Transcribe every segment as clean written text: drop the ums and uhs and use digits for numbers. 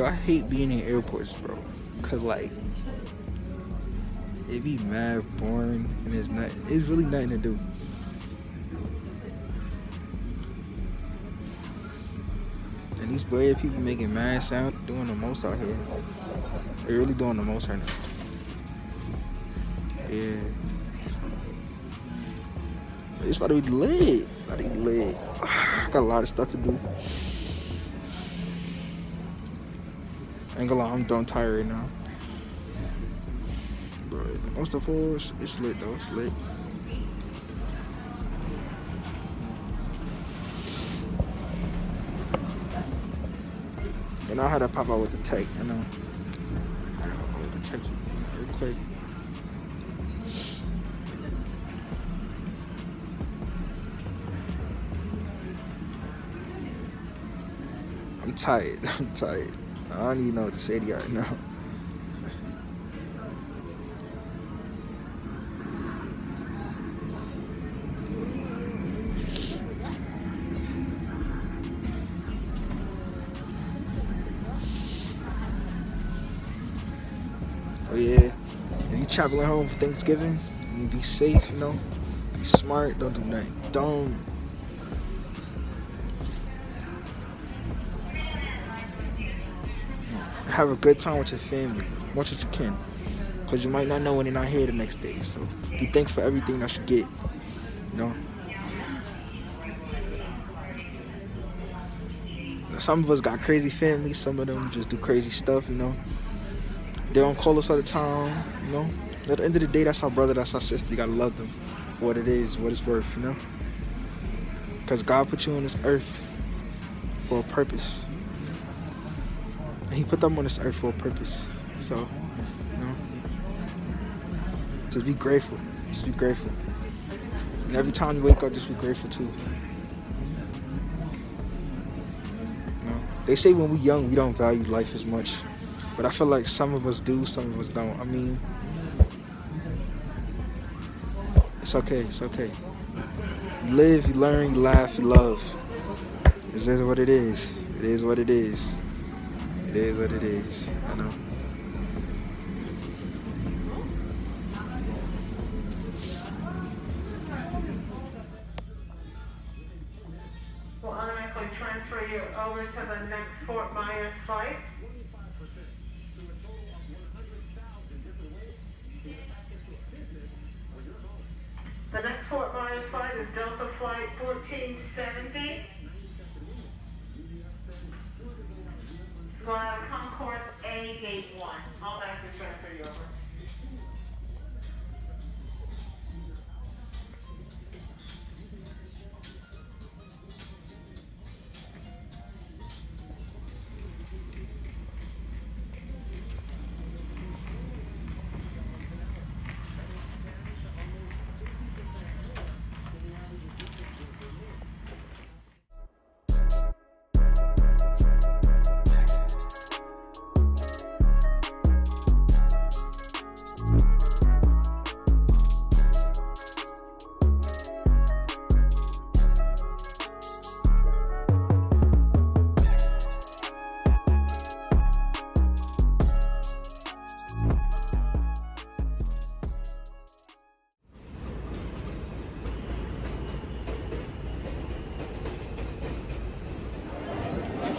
Yo, I hate being in airports, bro. Cause like, it be mad boring and it's really nothing to do. And these weird people making mad sound, doing the most out here. They're really doing the most right now. Yeah. It's about to be lit. I got a lot of stuff to do. I ain't gonna lie, I'm done tired right now. But most of all, it's lit though, it's lit. And I had to pop out with the tech, you know. I had to pop out with the tech real quick. I'm tired. I don't even know what to say to y'all right now. Oh yeah, if you traveling home for Thanksgiving, you be safe, you know. Be smart, don't do nothing dumb. Have a good time with your family, much as you can, because you might not know when they're not here the next day. So be thankful for everything that you get, you know. Some of us got crazy families, some of them just do crazy stuff, you know. They don't call us all the time, you know. At the end of the day, that's our brother, that's our sister. You gotta love them for what it is, what it's worth, you know. Because God put you on this earth for a purpose. And he put them on this earth for a purpose. So, you know, just be grateful. Just be grateful. And every time you wake up, just be grateful too. You know, they say when we're young, we don't value life as much. But I feel like some of us do, some of us don't. I mean, it's okay, it's okay. You live, you learn, you laugh, you love. This is what it is. It is what it is. It is what it is, I know. We'll automatically transfer you over to the next Fort Myers flight. The next Fort Myers flight is Delta Flight 1470. It's going out of Concourse A, Gate 1. I'll actually transfer you over.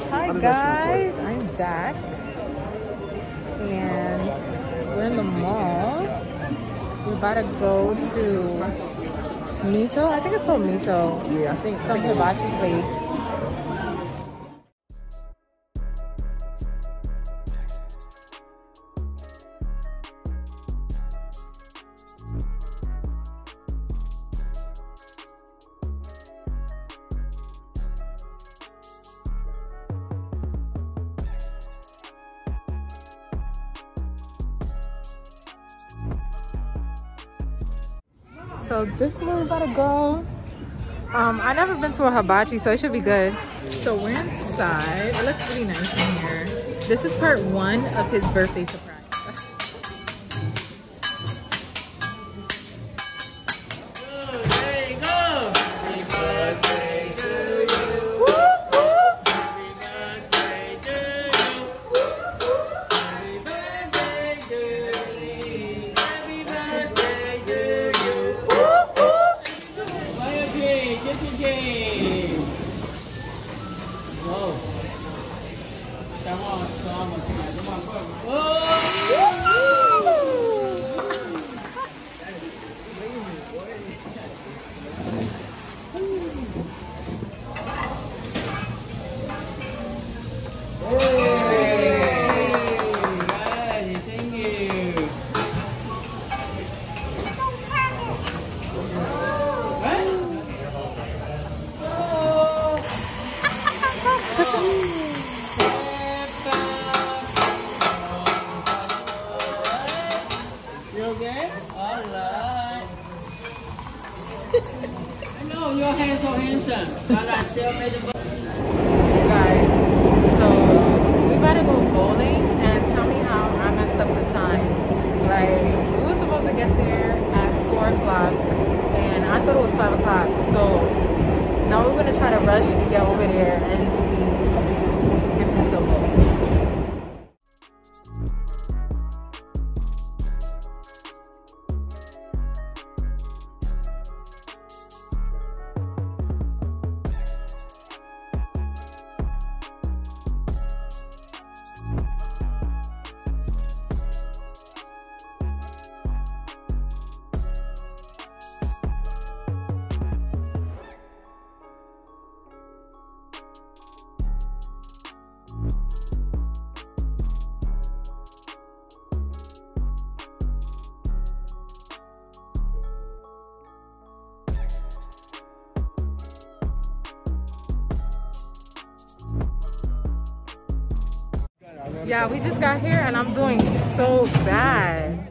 Hi guys, I'm back and we're in the mall. We're about to go to Mito. I think it's called Mito. Yeah, I think some hibachi place. So this is where we're about to go. I never been to a hibachi, so it should be good. So we're inside. It looks really nice in here. This is part 1 of his birthday surprise. okay? All right. I know your hair so handsome, but I still made the. Guys, so we about to go bowling and tell me how I messed up the time. Like, we were supposed to get there at 4 o'clock and I thought it was 5 o'clock. So now we're gonna try to rush to get over there and see if we still bowl. Yeah, we just got here and I'm doing so bad.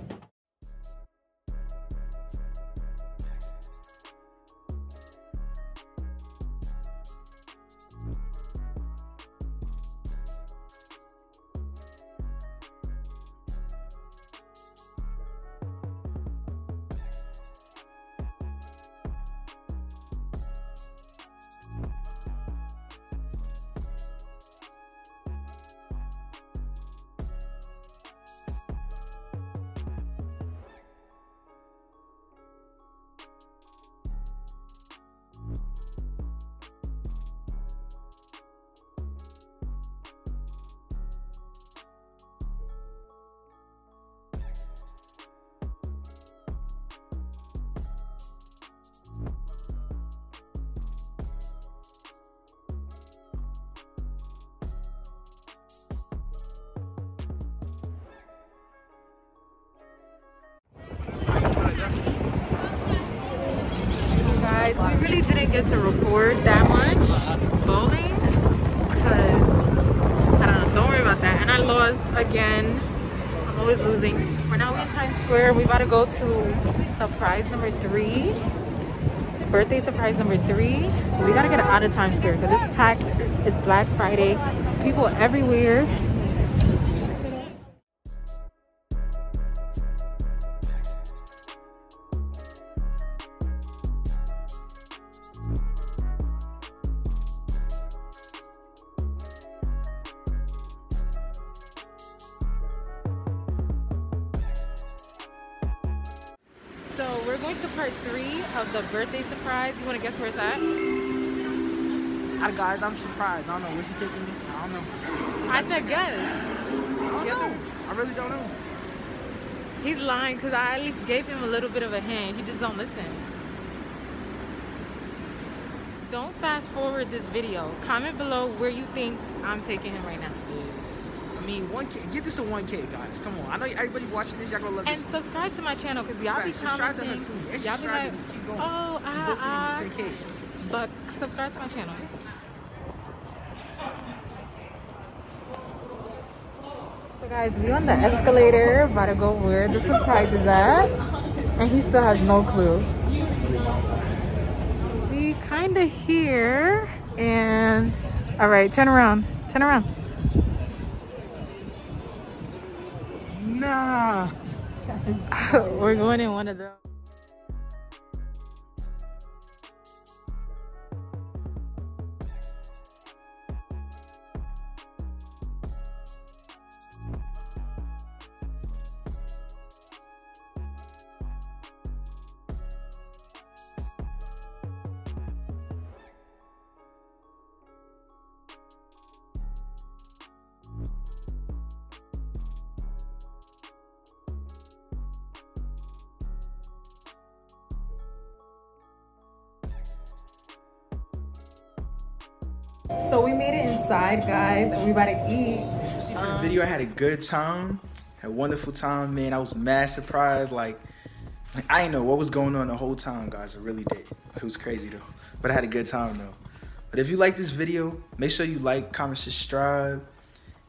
Guys, we really didn't get to record that much bowling because I don't know, don't worry about that. And I lost again. I'm always losing. We're now in Times Square. We about to go to surprise number 3, birthday surprise number 3. We gotta get out of Times Square because it's packed. It's Black Friday. It's people everywhere. So we're going to part 3 of the birthday surprise. You want to guess where it's at? Guys, I'm surprised. I don't know where she's taking me. I don't know. I said guess. I don't know. I really don't know. He's lying because I at least gave him a little bit of a hint. He just don't listen. Don't fast forward this video. Comment below where you think I'm taking him right now. I mean, 1K. Give this a 1K, guys. Come on. I know everybody watching this. Y'all gonna love this. And subscribe to my channel because y'all be commenting. Y'all be like, oh, but subscribe to my channel. So guys, we on the escalator, about to go where the surprise is at, and he still has no clue. We kind of here, and all right, turn around, turn around. Nah. We're going in one of them. So we made it inside, guys, and we about to eat. For the video, I had a good time, had a wonderful time, man. I was mad surprised, like I didn't know what was going on the whole time, guys. I really did. It was crazy though, but I had a good time though. But if you like this video, make sure you like, comment, subscribe,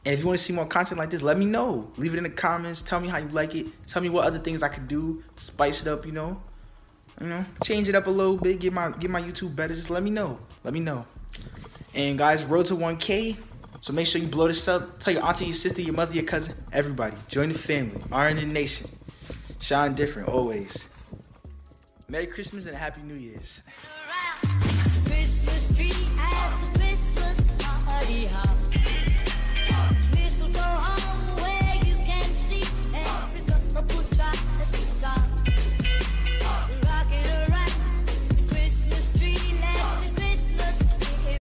And if you want to see more content like this, let me know. Leave it in the comments. Tell me how you like it. Tell me what other things I could do. Spice it up, you know. Change it up a little bit. Get my YouTube better. Just let me know. Let me know. And guys, road to 1K. So make sure you blow this up. Tell your auntie, your sister, your mother, your cousin, everybody. Join the family. RN Nation. Shine different always. Merry Christmas and Happy New Year's.